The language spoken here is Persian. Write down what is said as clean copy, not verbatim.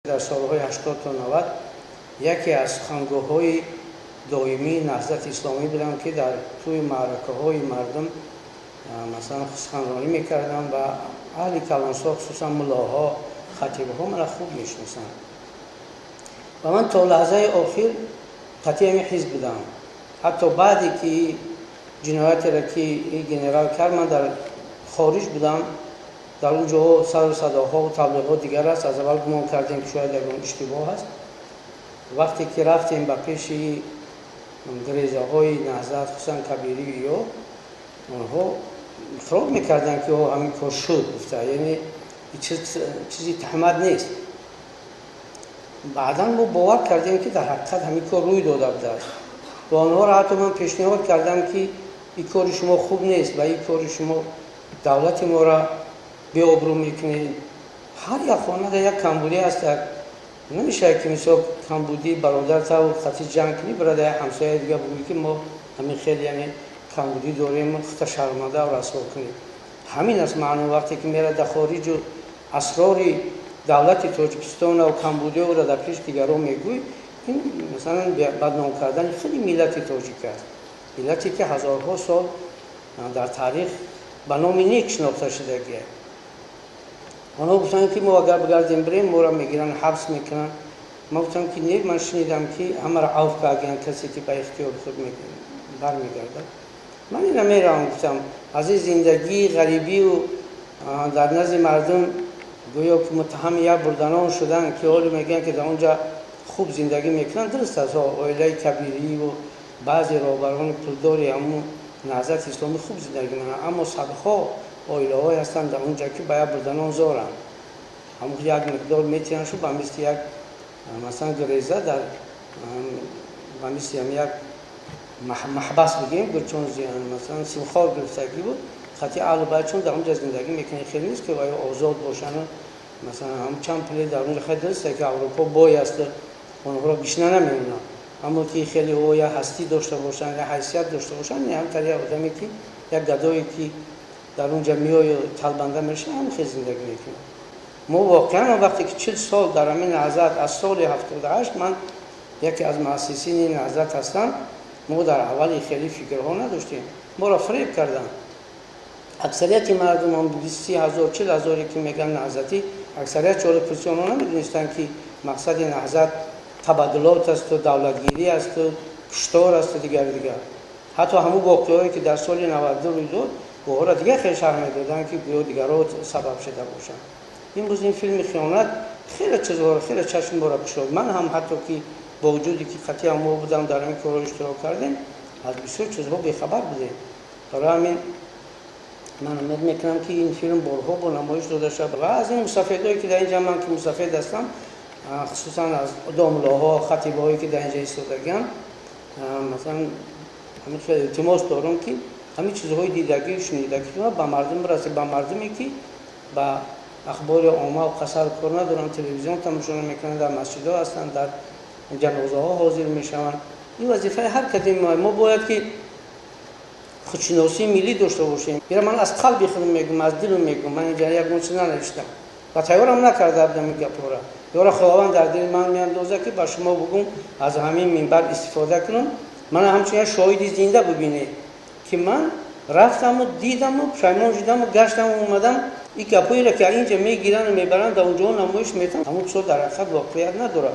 در سالهای 80 تا 90 یکی از سخنگوهای دائمی نهضت اسلامی بودم که در توی معرکه‌های مردم مثلا سخنرانی میکردم و اهل کلانسا خصوصا ملاها خطیبها من خوب میشناسن و من تا لحظه آخر قطعی همین حزب بودم. حتی بعدی که جنایت را که جنرال کرد من در خارج بودم، در اونجا سر صداها و تبلیغات دیگر است. از اول گمان کردیم که شاید اون اشتباه است. وقتی که رفتیم به پیش گریزه های نهضت خصوصا کبیری یا اونها اقرار میکردن که همین کار شد، گفته یعنی چیزی تهمت نیست. بعدا ما باور کردیم که در حقیقت همین کار روی داده بود است. و آنها را حتی من پیشنهاد کردم که این کار شما خوب نیست و این کار شما دولت ما را بی‌آبرو میکنید. هر یک خانه در یک کمبودی هست، نمیشه که مثلا کمبودی برادر تا خطی جنگ کنی برای همسایه دیگه بگویی که ما همین خیلی یعنی کمبودی داریم خطا شرمنده و رسوا کنیم. همین است معنی وقتی که میره در خارج و اسرار دولت تاجیکستان و کمبودی را در پیش دیگران میگوی، این مثلا بدنام کردن خیلی ملت تاجیک است، ملتی که هزارها سال در تاریخ به نام نیک شناخته شدگی. آنها گفتن که ما اگر بگردیم بریم ما را میگیرن حبس میکنن. ما گفتم که نه، من شنیدم که همه را عفو کردن کسی که به اختیار خود برمیگرده. من این نمیرم. گفتم از این زندگی غریبی و در نزد مردم گویا که متهم یا بردنان شدن که حالی میگن که در اونجا خوب زندگی میکنن. درست است، عائله کبیری و بعضی رهبران پولداری همون نهضت اسلامی خوب زندگی میکنن، اما صدها عائله های هستند در اونجا که باید بردنان زارن. همون یک مقدار میتونن شو به مثل یک مثلا گریزه در به مثل یک محبس بگیم چون مثلا سیمخوار گرفتگی بود. خطی اهل بیت چون در اونجا زندگی میکنه خیلی نیست که آزاد باشن. مثلا هم چند پلی در اونجا خیلی درسته که اروپا بای است اونها را گشنه نمیمونن، اما که خیلی او یا هستی داشته باشن یا حیثیت داشته باشن، نه هم طریق آدمی که یک گدایی که در اونجا میای طلبنده میشه هم خیلی زندگی میکنه. ما واقعا وقتی که 40 سال در همین نهضت از سال 78 من یکی از مؤسسین نهضت هستم، ما در اول خیلی فکرها نداشتیم، ما را فریب کردن. اکثریت مردم هم 20,000 40,000 که میگن نهضتی، اکثریت چهار پوزیشن ها نمیدونستن که مقصد نهضت تبادلات است و دولتگیری است و کشتار است و دیگر. حتی همون واقعهایی که در سال 92 روی داد گوها را دیگه خیلی شرم میدادن که گویا دیگران سبب شده باشن. این روز این فیلم خیانت خیلی چیزها خیلی چشم بارا گشود. من هم حتی که با وجودی که خطی هم بودم در این کار اشتراک کردیم، از بسیار چیزها بیخبر بودیم. برای همین من امید میکنم که این فیلم بارها با نمایش داده شد و از این مستفیدایی که در اینجا من که مستفید هستم، خصوصا از داملاها خطیبایی که در اینجا ایستادگان، مثلا همین خیلی التماس دارم که همین چیزهای دیدگی و شنیدگی به مردم برسه، به مردمی که با اخبار عامه و قصر کار ندارن، تلویزیون تماشا میکنن، در مسجدها هستن، در جنازه ها حاضر میشن. این وظیفه هر کدوم ما باید که خودشناسی ملی داشته باشیم. من از قلبی خودم میگم، از دلم میگم. من اینجا یک مونس ننوشتم و تیارم نکرده بودم این گپ را. یارا خداوند در دل من میاندازه که با شما بگم از همین منبر استفاده کنم. من همچنین شاهدی زنده ببینید که من رفتم و دیدم و پشیمان شدم و گشتم و اومدم. این گپایی را که اینجا میگیرن و میبرن در اونجا نمایش میدن، همون چیز در حقیقت واقعیت نداره.